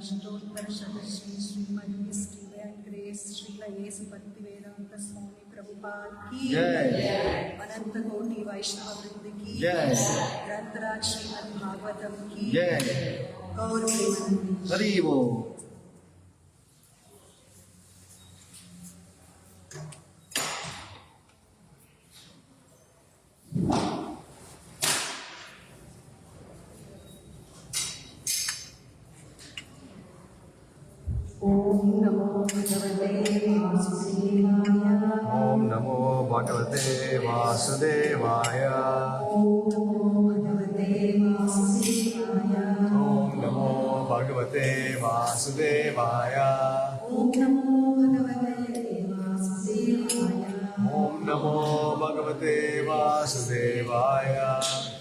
Ashtottara Srimad History and Grace Srila Yesu Bhaktivedanta Swami Prabhupada ki Jai, Ananta Koti Vaishnava Vrinda ki Jai, Grantaraj Srimad Bhagavatam ki Jai, Gaur Premanandi Haribo. Om Namo Bhagavate Vasudevaya. Om Namo Bhagavate Vasudevaya. Om Namo Bhagavate Vasudevaya. Om Namo Bhagavate Vasudevaya.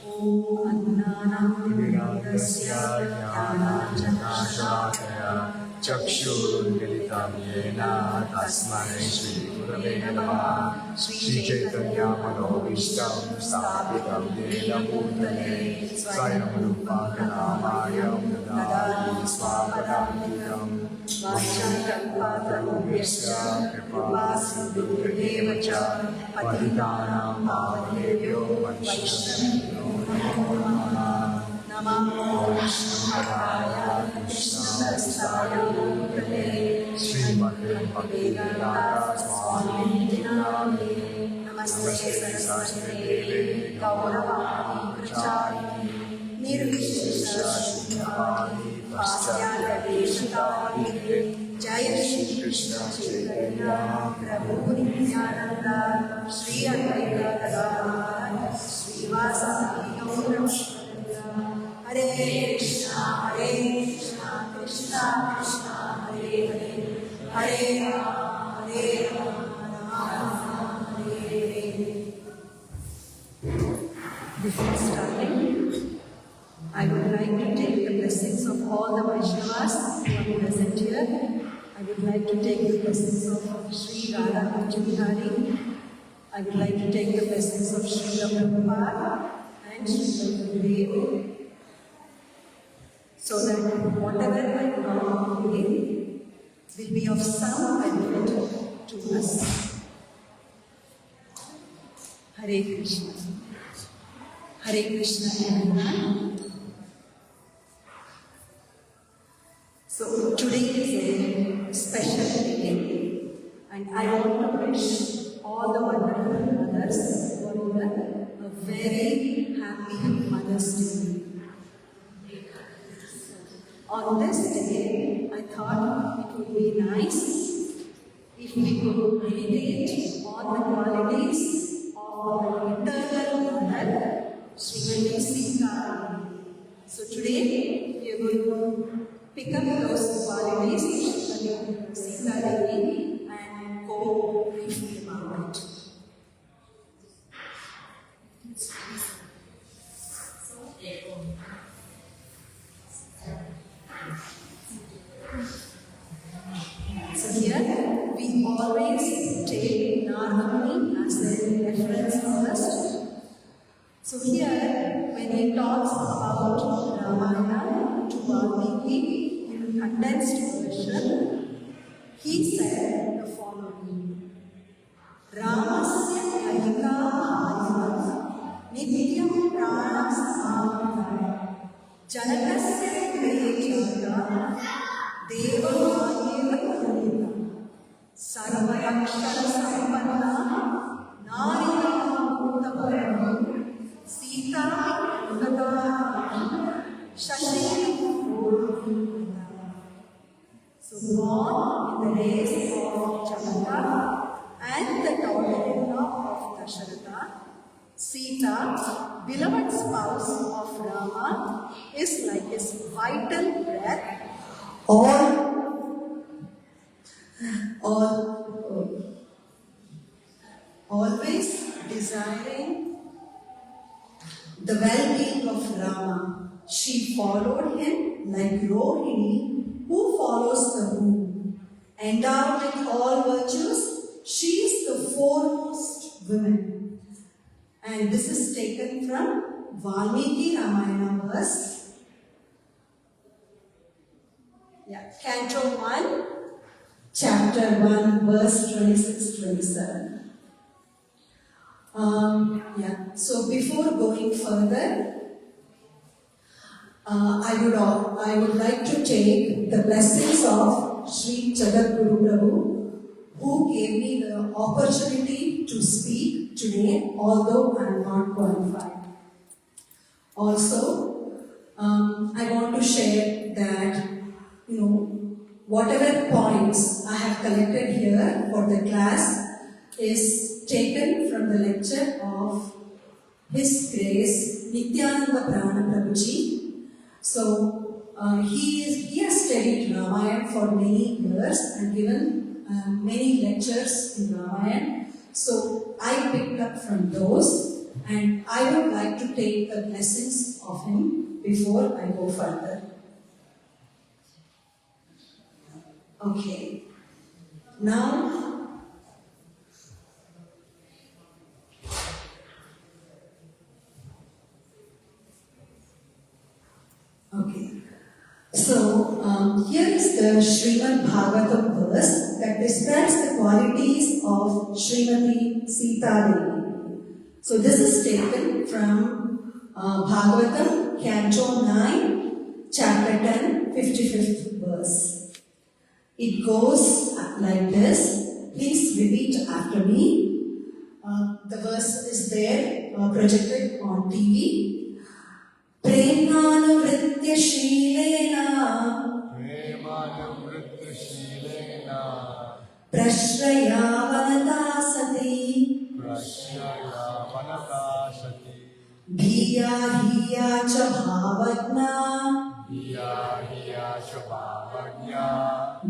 Om Annanam Viradasya Jnananjanashakaya Chakshurunmilitam Yena Tasmai Shri Gurave Namaha. Shri Chaitanya Manobishtam Sthapitam Yena Bhutale Swayam Rupa Kanamayam Dadadi Swapadamikam Vachakalpatarubhyasya Kripasindhudevacha Patitanam Pavanebhyo Vaishnavebhyo Namo Namo Vishnupadaya Krishnadasaya Bhutale Srimate Bhaktivedanta Swami Name Namaste Saraswati Deve Gauravani Prachari Nirvishesha Shunyavani Pasyaya Deshitani Jaya Shri Krishna Chaitanya Prabhu Nityananda Shri Advaita Gadadhara Srivasadi Gaura Hare Krishna, Krishna Krishna, Hare Hare, Hare Rama, Rama Hare Hare. Before starting, I would like to take the blessings of all the Vaishnavas who are present here. I would like to take the blessings of Sri Radha Kunjabihari. I would like to take the blessings of Sri Prabhupada and Sri Gurudev, so that whatever I talk today will be of some benefit to us. Hare Krishna. Hare Krishna everyone. So today is a special day, and I want to wish all the wonderful mothers for a very happy Mother's Day. On this day, I thought it would be nice if we could meditate on the qualities of our eternal mother, Srimad Sasikala. So today, we are going to pick up those qualities of Sitadevi and go briefly about it. So here, we always take Narmani as a reference first. So here, when he talks about Ramayana to Valmiki in condensed version, he said the following: Ramasya Kahika Bhajana Nityam Prana Samadhaya Janakasya Krejata Deva Maheva Sarvayakshara Sampanna Narita Uttavarama Sita Gata Shashi Purvita. So born in the days of Janaka and the daughter-in-law of Dasharatha, Sita, beloved spouse of Rama, is like his vital breath, always desiring the well-being of Rama. She followed him like Rohini, who follows the moon. Endowed with all virtues, she is the foremost woman. And this is taken from Valmiki Ramayana verse Canto 1, Chapter 1, verse 26-27. So before going further, I would like to take the blessings of Sri Jagadguru Prabhu, who gave me the opportunity to speak today, although I am not qualified. Also, I want to share that, whatever points I have collected here for the class is taken from the lecture of His Grace Nityananda Prana Prabhuji. So, he has studied Ramayana for many years and given many lectures in Ramayana. So, I picked up from those and I would like to take the blessings of him before I go further. Okay. Now, so here is the Srimad Bhagavatam verse that describes the qualities of Srimati Sitadevi. So this is taken from Bhagavatam, Canto 9, Chapter 10, 55th verse. It goes like this. Please repeat after me. The verse is there, projected on TV. Premanuvritya Shilena Prashraya Vanata Sati Bhiya Hiya Cha Bhavagna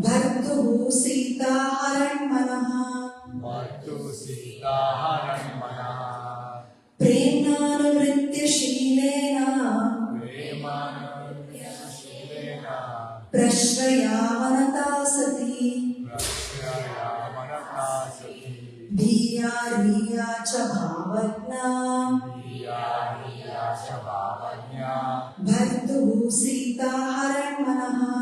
Bhartuhu Sita Haranmanaha Premnanuvritya Shilena Prashraya Vanata Sati Bhiya Hiya Cha Bhavagna Bhartuhu Sita Haranmanaha.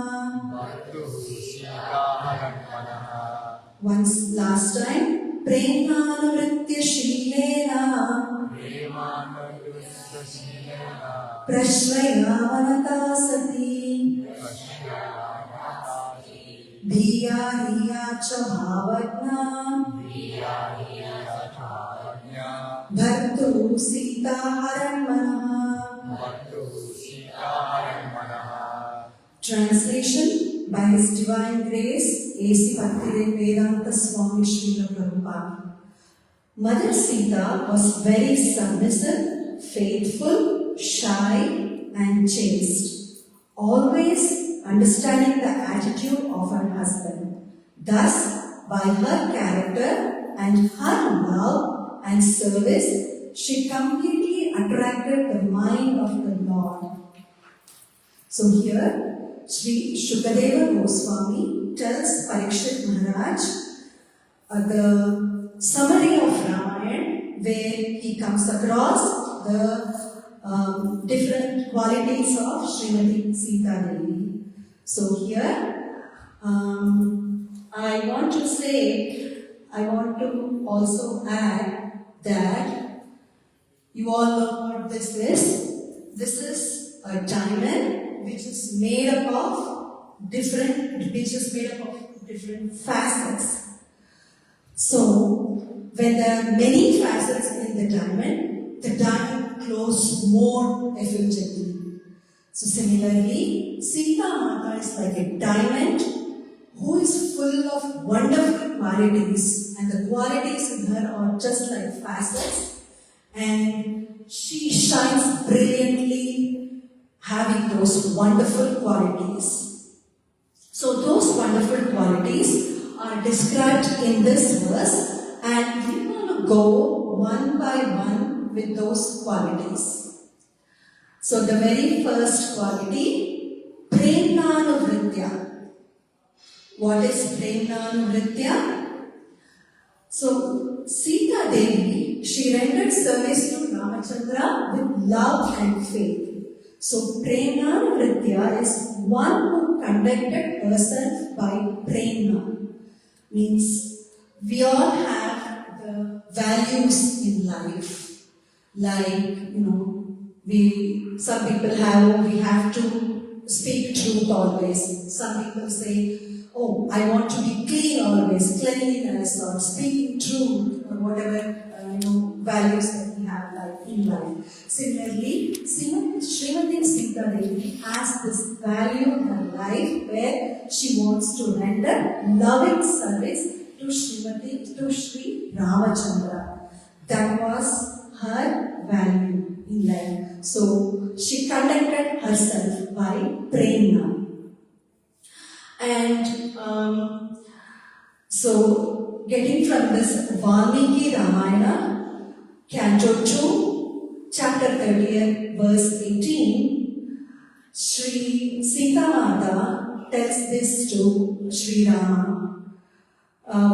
Once last time. Premanuvritya Shilena Prashraya Vanata Sati Bhiya Hiya Cha Bhavagna Bhartuhu Sita Haranmanaha. Translation by His Divine Grace A.C. Bhaktivedanta Swami Srila Prabhupada. Mother Sita was very submissive, faithful, shy and chaste, always understanding the attitude of her husband. Thus, by her character and her love and service, she completely attracted the mind of the Lord. So here, Sri Sukadeva Goswami tells Parikshit Maharaj the summary of Ramayana, where he comes across the different qualities of Srimati Sitadevi. So here, I want to also add that you all know what this is. This is a diamond which is made up of different facets. So, when there are many facets in the diamond glows more effulgently. So similarly, Sita Mata is like a diamond who is full of wonderful qualities, and the qualities in her are just like facets, and she shines brilliantly, having those wonderful qualities. So those wonderful qualities are described in this verse, and we're going to go one by one with those qualities. So the very first quality, Premnanuvritya. What is Premnanuvritya? So Sita Devi, she rendered service to Ramachandra with love and faith. So Premnanuvritya is one who conducted herself by prema. Means we all have the values in life. Like, some people we have to speak truth always. Some people say, oh, I want to be clean always, cleanliness or speaking truth or whatever, values that we have in life. Similarly, Srimati Sitadevi has this value in her life where she wants to render loving service to Sri Ramachandra. That was her value in life. So she conducted herself by prema. And so getting from this Valmiki Ramayana, Canto 2, Chapter 30, verse 18, Sri Sita Mata tells this to Sri Rama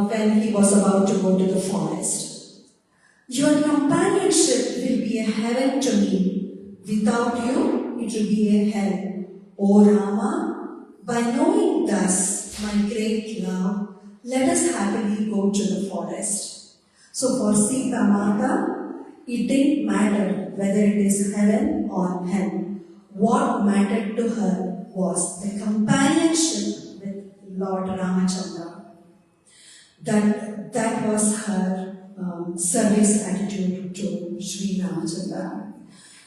when he was about to go to the forest. Your companionship will be a heaven to me. Without you, it will be a hell. O Rama, by knowing thus my great love, let us happily go to the forest. So for Sita Mata, it didn't matter whether it is heaven or hell. What mattered to her was the companionship with Lord Ramachandra. That was her service attitude to Sri Ramachandra.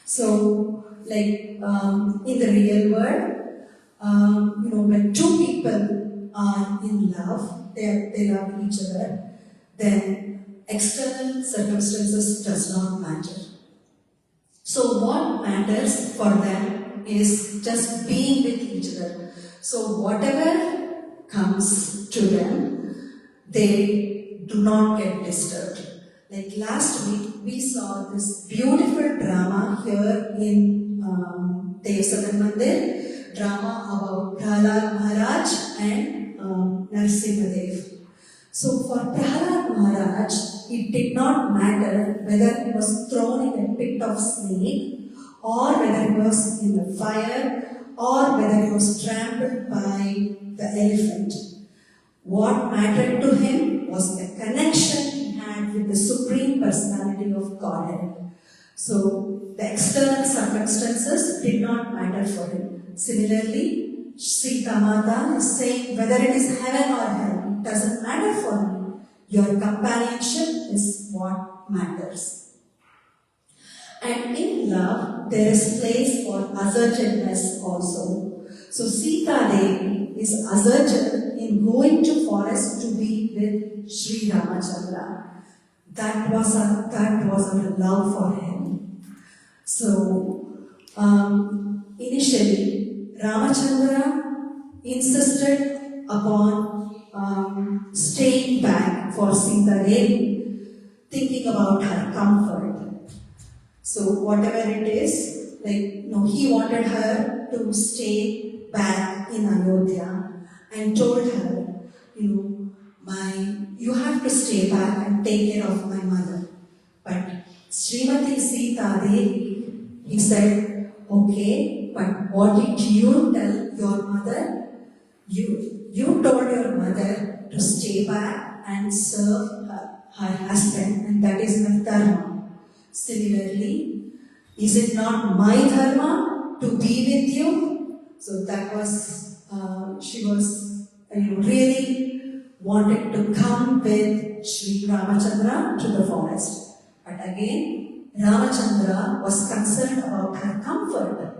So, in the real world, when two people are in love, they love each other, then external circumstances does not matter. So what matters for them is just being with each other. So whatever comes to them, they do not get disturbed. Like last week, we saw this beautiful drama here in Devasagan Mandir, drama about Prahlad Maharaj and Narasimhadev. So for Prahlad Maharaj, it did not matter whether he was thrown in a pit of snake, or whether he was in the fire, or whether he was trampled by the elephant. What mattered to him was the connection he had with the Supreme Personality of Godhead. So the external circumstances did not matter for him. Similarly, Sita Mata is saying whether it is heaven or hell, it doesn't matter for me. Your companionship is what matters. And in love, there is place for assertiveness also. So Sitadevi is assertive in going to forest to be with Sri Ramachandra. That was her love for him. So initially, Ramachandra insisted upon staying back for Sitadevi, thinking about her comfort. So whatever it is, he wanted her to stay back in Ayodhya and told her, you have to stay back and take care of my mother. But Srimati Sitadevi, he said, okay, but what did you tell your mother? You told your mother to stay back and serve her husband, and that is my dharma. Similarly, is it not my dharma to be with you? So that was, she was really wanted to come with Sri Ramachandra to the forest. But again, Ramachandra was concerned about her comfort.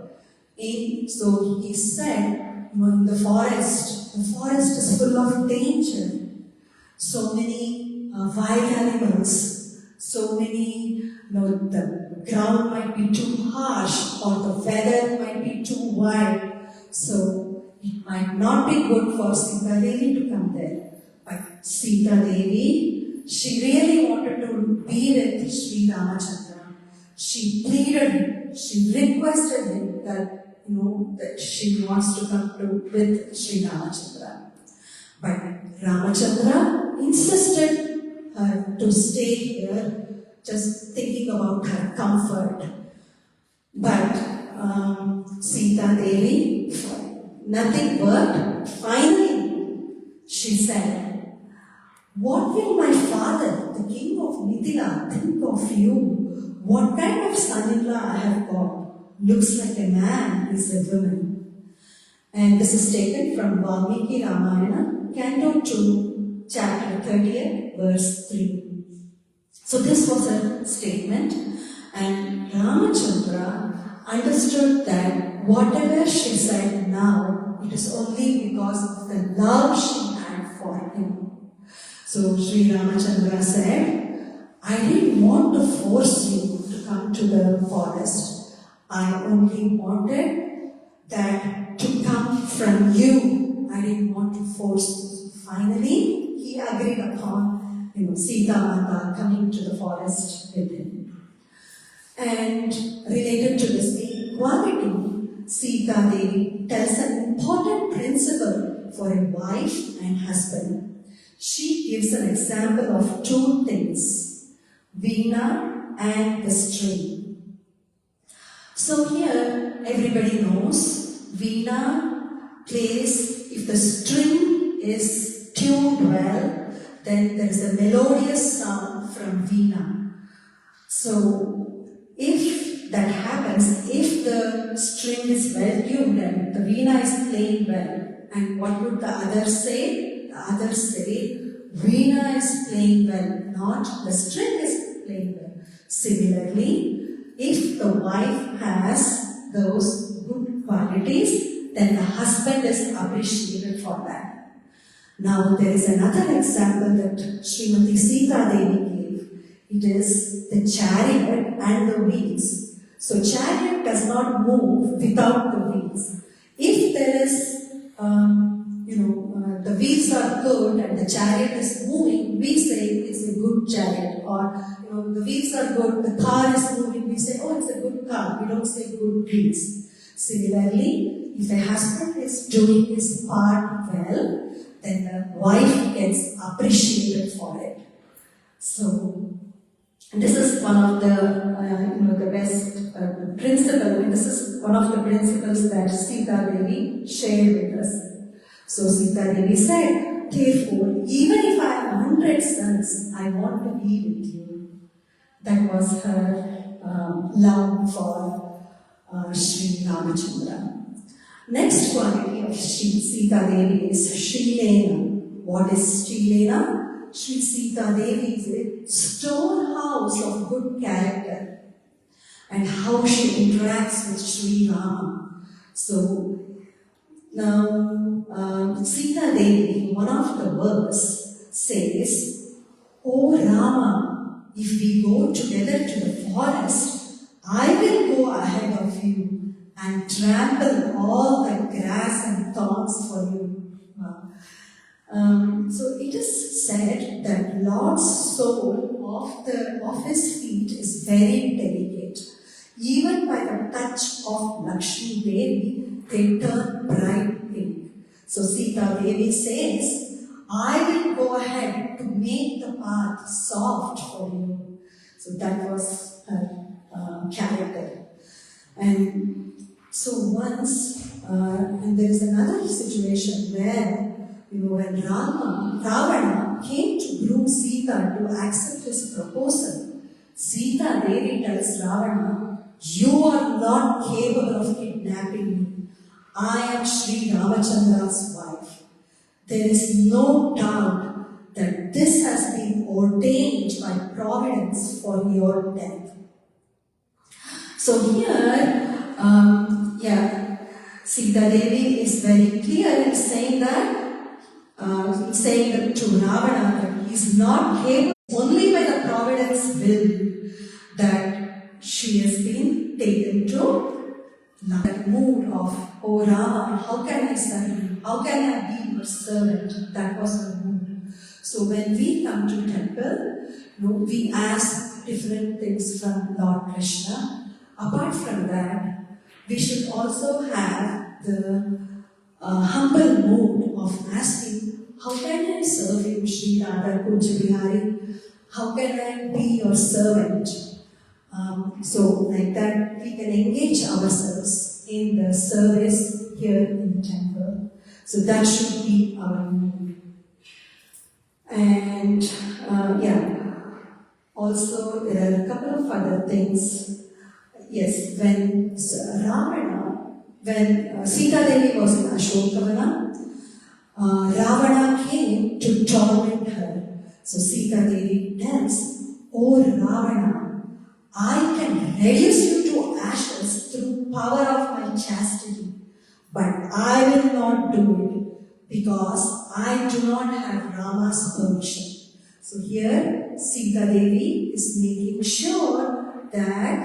So he said, in the forest is full of danger. So many wild animals, so many, the ground might be too harsh or the weather might be too wild. So it might not be good for Sitadevi to come there. But Sitadevi, she really wanted to be with Sri Ramachandra. She pleaded him, she requested him that that she wants to come with Sri Ramachandra. But Ramachandra insisted her to stay here, just thinking about her comfort. But Sitadevi nothing worked. Finally, she said, "What will my father, the king of Mithila, think of you? What kind of son-in-law I have got? Looks like a man, is a woman." And this is taken from Valmiki Ramayana, Canto 2, chapter 38, verse 3. So this was a statement, and Ramachandra understood that whatever she said now, it is only because of the love she had for him. So Sri Ramachandra said, "I didn't want to force you to come to the forest. I only wanted that to come from you. I didn't want to force you." So finally, he agreed upon Sita Mata coming to the forest with him. And related to this equality, Sitadevi tells an important principle for a wife and husband. She gives an example of two things, Veena and the string. So here, everybody knows, Veena plays, if the string is tuned well, then there is a melodious sound from Veena. So, if that happens, if the string is well tuned and the Veena is playing well, and what would the others say? The others say, Veena is playing well, not the string is playing well. Similarly, if the wife has those good qualities, then the husband is appreciated for that. Now there is another example that Srimati Sitadevi gave. It is the chariot and the wheels. So chariot does not move without the wheels. If there is, the wheels are good and the chariot is moving, we say it's a good chariot. Or, the wheels are good, the car is moving, we say, oh, it's a good car. We don't say good wheels. Similarly, if a husband is doing his part well, then the wife gets appreciated for it. So, this is one of the best principle, and this is one of the principles that Sitadevi shared with us. So Sitadevi said, "Therefore, even if I have 100 sons, I want to be with you." That was her love for Sri Ramachandra. Next quality of Sri Sitadevi is Shrilena. What is Shrilena? Sri Sitadevi is a storehouse of good character and how she interacts with Sri Rama. So now Sitadevi, one of the verse says, "O Rama, if we go together to the forest, I will go ahead of you and trample all the grass and thorns for you." So it is said that Lord's sole of his feet is very delicate. Even by the touch of Lakshmi Devi, they turn bright pink. So Sita Devi says, "I will go ahead to make the path soft for you." So that was her character. And so once, and there is another situation where, when Ravana came to groom Sita to accept his proposal, Sita Devi tells Ravana, "You are not capable of kidnapping me. I am Sri Ramachandra's wife. There is no doubt that this has been ordained by providence for your death." So here, Sita Devi is very clear in saying that to Ravana that he is not capable, only by the providence will that she has been taken to that mood of, "Oh Rama, how can I serve you? How can I be your servant?" That was the mood. So when we come to temple, we ask different things from Lord Krishna. Apart from that, we should also have the humble mood of asking, "How can I serve you, Sri Radha Kunja Bihari? How can I be your servant?" So like that, we can engage ourselves in the service here in the temple. So that should be our mood. And also there are a couple of other things. Yes, when Sitadevi was in Ashokavana, Ravana came to torment her. So Sitadevi tells, "Oh Ravana, I can reduce you to ashes through power of my chastity, but I will not do it because I do not have Rama's permission." So here Sitadevi is making sure that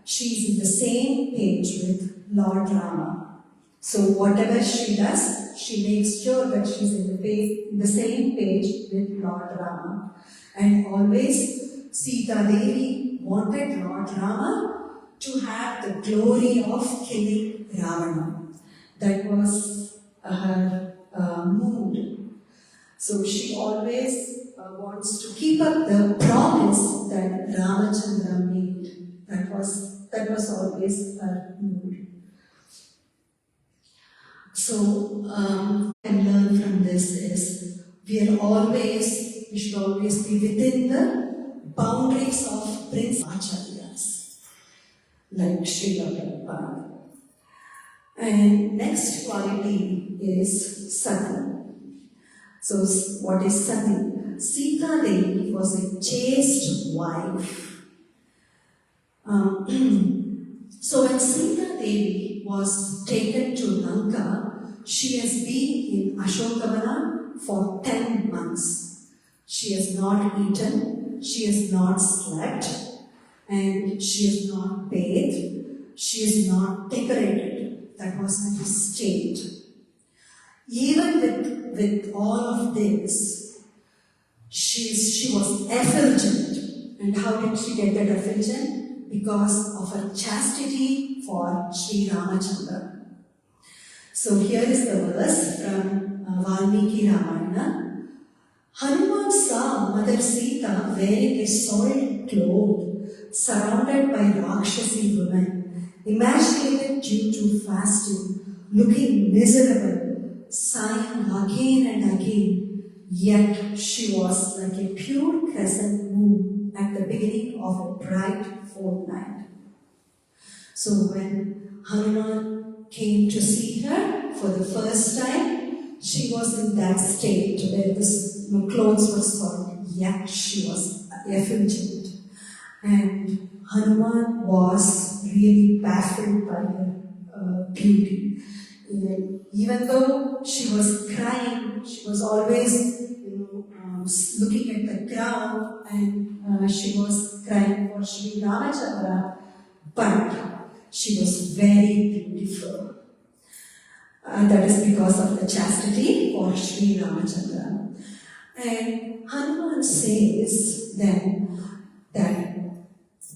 she is in the same page with Lord Rama. So whatever she does, she makes sure that she's in the same page with Lord Rama. And always Sitadevi wanted Lord Rama to have the glory of killing Ravana. That was her mood. So she always wants to keep up the promise that Ramachandra made. That was always her mood. So, and learn from this is we should always be within the boundaries of Prince Acharyas, like Srila Prabhupada. And next quality is Sati. So, what is Sati? Sitadevi was a chaste wife. So when Sitadevi was taken to Lanka, she has been in Ashokavana for 10 months. She has not eaten, she has not slept, and she has not bathed, she is not decorated. That was her state. Even with all of this, she was effulgent. And how did she get that effulgent? Because of her chastity for Sri Ramachandra. So here is the verse from Valmiki Ramayana. Hanuman saw Mother Sita wearing a soiled cloth, surrounded by Rakshasi women, emaciated due to fasting, looking miserable, sighing again and again. Yet she was like a pure crescent moon at the beginning of a bright fortnight. So when Hanuman came to see her for the first time, she was in that state where the clothes were soiled, yet she was effulgent. And Hanuman was really baffled by her beauty. Even though she was crying, she was always looking at the ground, and she was crying for Sri Ramachandra, but she was very beautiful. That is because of the chastity for Sri Ramachandra. And Hanuman says then that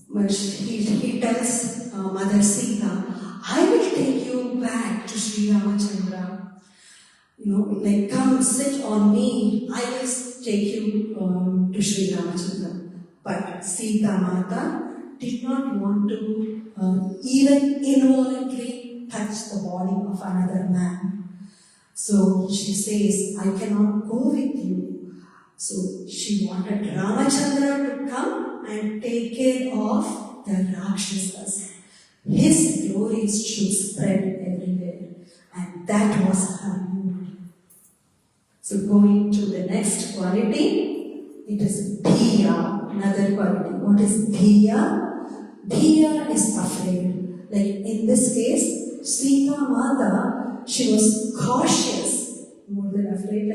he tells Mother Sita, "I will take you back to Sri Ramachandra. Come sit on me, I will take you to Sri Ramachandra." But Sita Mata did not want to even involuntarily touch the body of another man. So she says, "I cannot go with you." So she wanted Ramachandra to come and take care of the Rakshasas. His glories should spread everywhere. And that was her mood. So going to the next quality, it is Dhiya, another quality. What is Dhiya? Dhiya is afraid. Like in this case, Sita Mata, she was cautious, more than afraid.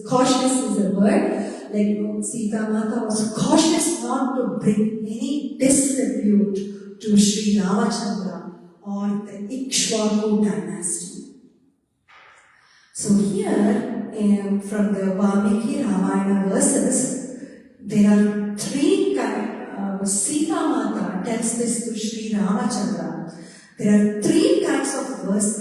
Cautious is a word. Sita Mata was cautious not to bring any disrepute to Sri Ramachandra or the Ikshvaku dynasty. So here, from the Valmiki Ramayana verses, there are three kinds. Sita Mata tells this to Sri Ramachandra. There are three kinds of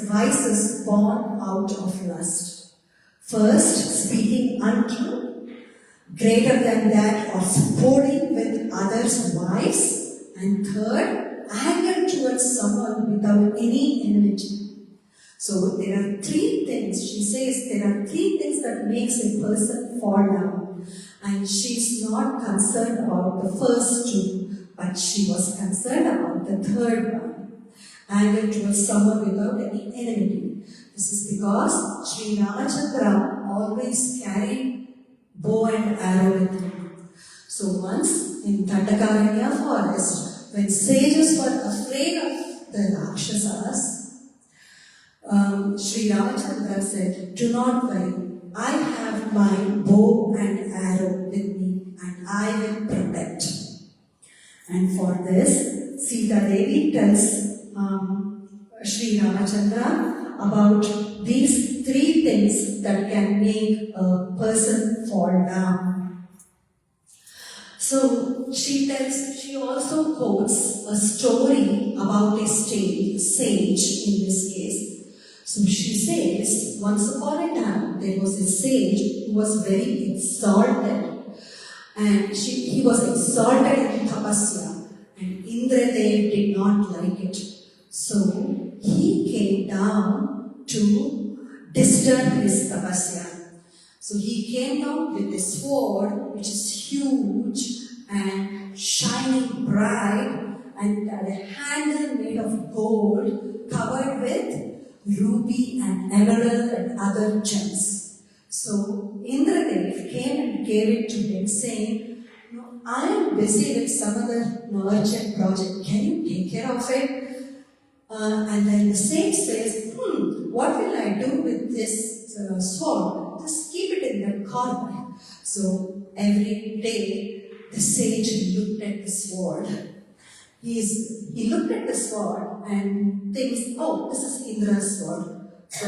vices born out of lust. First, speaking untrue. Greater than that, or sporting with others' wives. And third, anger towards someone without any enmity. So there are three things, she says, there are three things that makes a person fall down. And she's not concerned about the first two, but she was concerned about the third one. Anger towards someone without any enmity. This is because Sri Ramachandra always carried bow and arrow with him. So once in Dandakaranya forest, when sages were afraid of the Rakshasas, Sri Ramachandra said, "Do not worry, I have my bow and arrow with me and I will protect." And for this, Sitadevi tells Sri Ramachandra about these three things that can make a person fall down. So she also quotes a story about a sage in this case. So she says, once upon a time there was a sage who was very exalted, and he was exalted in tapasya, and Indradev did not like it. So he came down to disturb his tapasya. So he came down with a sword which is huge and shining bright, and had a handle made of gold covered with ruby and emerald and other gems. So Indradev came and gave it to him, saying, "No, I am busy with some other merchant project. Can you take care of it?" And then the sage says, "What will I do with this sword? Just keep it in the corner." So every day the sage looked at the sword. He looked at the sword and thinks, "Oh, this is Indra's sword." So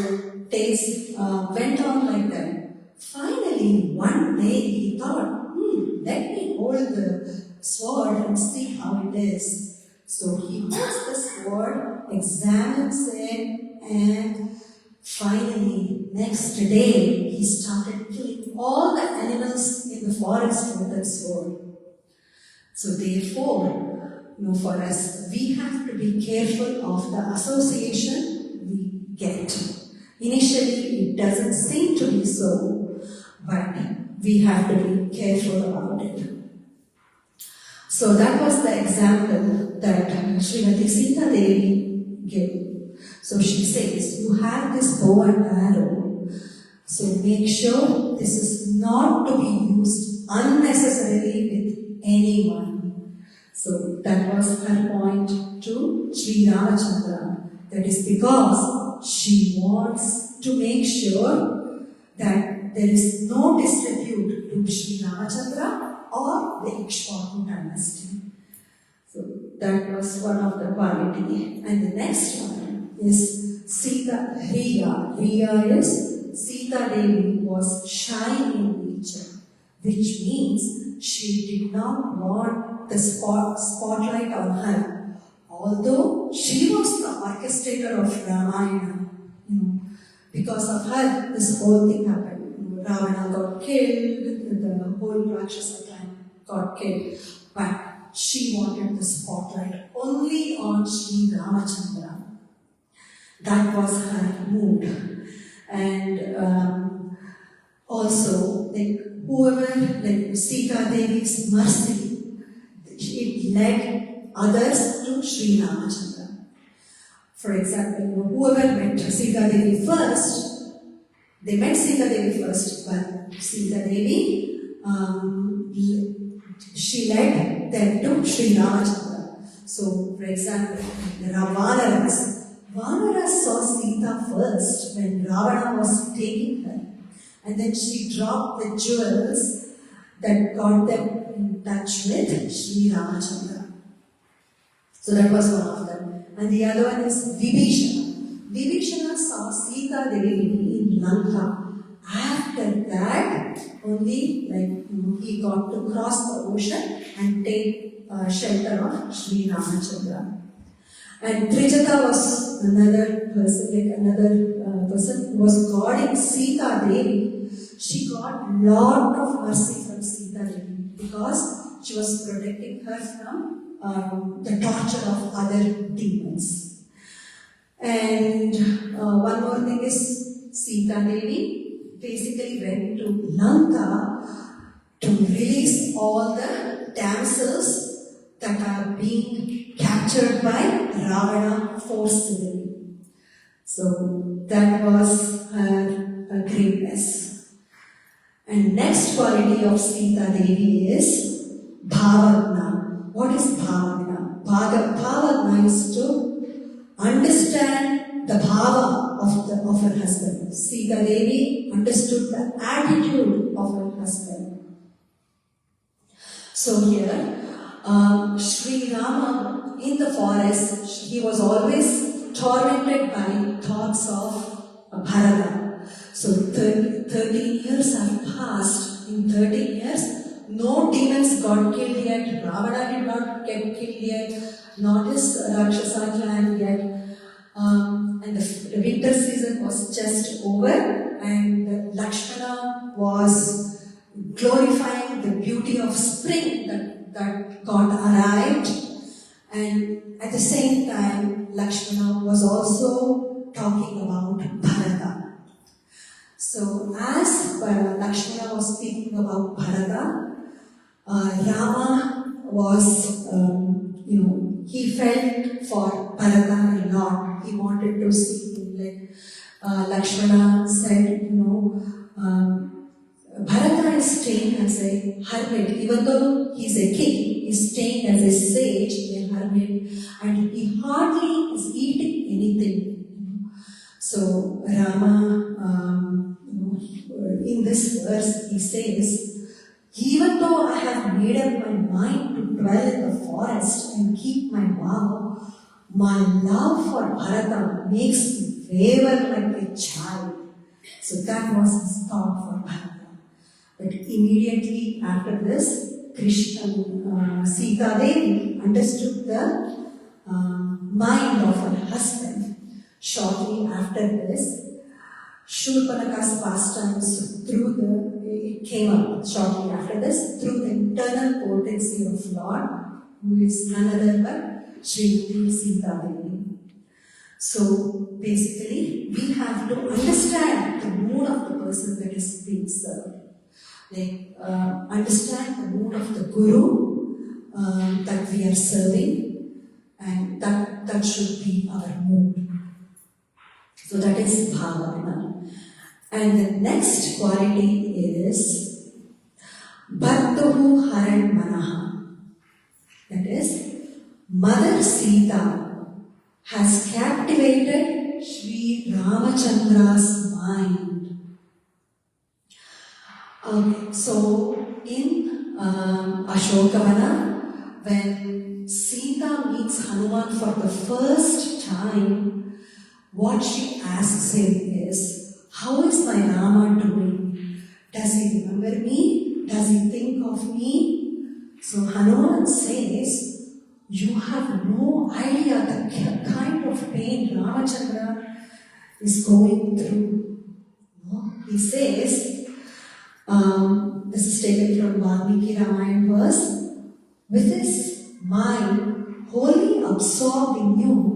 days went on like that. Finally, one day he thought, let me hold the sword and see how it is. So he puts the sword, examines it, and finally, next day, he started killing all the animals in the forest with that sword. So therefore, for us, we have to be careful of the association we get. Initially, it doesn't seem to be so, but we have to be careful about it. So that was the example that Srimati Sitadevi gave. So she says, you have this bow and arrow, so make sure this is not to be used unnecessarily with anyone. So that was her point to Sri Ramachandra. That is because she wants to make sure that there is no disrepute to Sri Ramachandra or the Ikshvaku dynasty. So that was one of the quality. And the next one is Sita Riya. Riya is Sitadevi was shy in nature, which means she did not want the spotlight on her. Although she was the orchestrator of Ramayanam, because of her this whole thing happened. Ravana got killed, the whole Rakshasa clan got killed. But she wanted the spotlight only on Sri Ramachandra. That was her mood. And also, whoever, Sita Devi's mercy, it led others to Sri Ramachandra. For example, whoever met Sita Devi first, they met Sita Devi first, but Sita Devi, she led them to Sri Ramachandra. So, for example, the Vanaras saw Sita first when Ravana was taking her, and then she dropped the jewels that got them in touch with Sri Ramachandra. So that was one of them. And the other one is Vibhishana. Vibhishana saw Sita Devi in Lanka. After that, only he got to cross the ocean and take shelter of Sri Ramachandra. And Trijata was another person who was guarding Sita Devi. She got lot of mercy from Sita Devi because she was protecting her from the torture of other demons. And one more one thing is Sitadevi basically went to Lanka to release all the damsels that are being captured by Ravana forcibly. So that was her greatness. And next quality of Sitadevi is Bhavagna. What is Bhavagna? Bhavagna is to understand the bhava of her husband. Sitadevi understood the attitude of her husband. So here, Sri Rama in the forest, he was always tormented by thoughts of Bharata. So 13 years have passed. In 13 years, no demons got killed yet. Ravana did not get killed yet. Not his Rakshasa clan yet. And the winter season was just over, and Lakshmana was glorifying the beauty of spring that got arrived. And at the same time, Lakshmana was also talking about Bharata. So as Lakshmana was speaking about Bharata, Rama was, he felt for Bharata a lot. He wanted to see him. Like Lakshmana said, Bharata is staying as a hermit. Even though he's a king, he's staying as a sage, a hermit, and he hardly is eating anything. So Rama, in this verse, he says, even though I have made up my mind to dwell in the forest and keep my vow, my love for Bharata makes me waver like a child. So that was his thought for Bharata. But immediately after this, Sitadevi understood the mind of her husband. Shortly after this, Shurpanaka's pastimes it came up shortly after this through the internal potency of Lord, who is none other but Srimati Sitadevi. So basically, we have to understand the mood of the person that is being served. Like understand the mood of the Guru that we are serving, and that should be our mood. So that is Bhavana. And the next quality is Bhartuhu Haran Manaha. That is, Mother Sita has captivated Sri Ramachandra's mind. So in Ashokavana, when Sita meets Hanuman for the first time, what she asks him is, how is my Rama doing? Does he remember me? Does he think of me? So Hanuman says, you have no idea the kind of pain Ramachandra is going through. He says, this is taken from Valmiki Ramayana verse, with his mind wholly absorbed in you,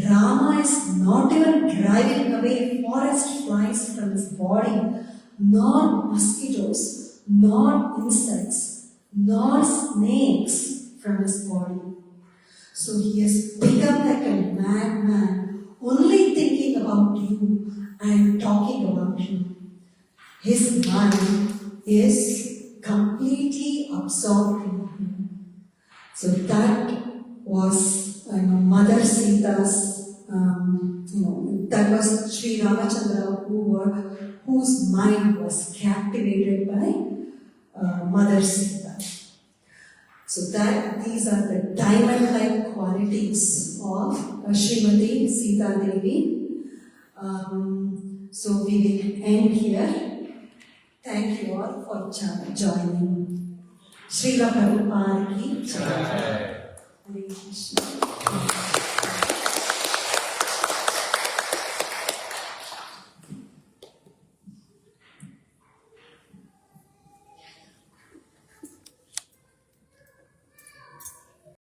Rama is not even driving away forest flies from his body, nor mosquitoes, nor insects, nor snakes from his body. So he has become like a madman, only thinking about you and talking about you. His mind is completely absorbed in him. So that was Mother Sita's, that was Sri Ramachandra whose mind was captivated by Mother Sita. So these are the diamond-like qualities of Srimati Sitadevi. So we will end here. Thank you all for joining. Srila Prabhupada ki Jai. Hare Krishna.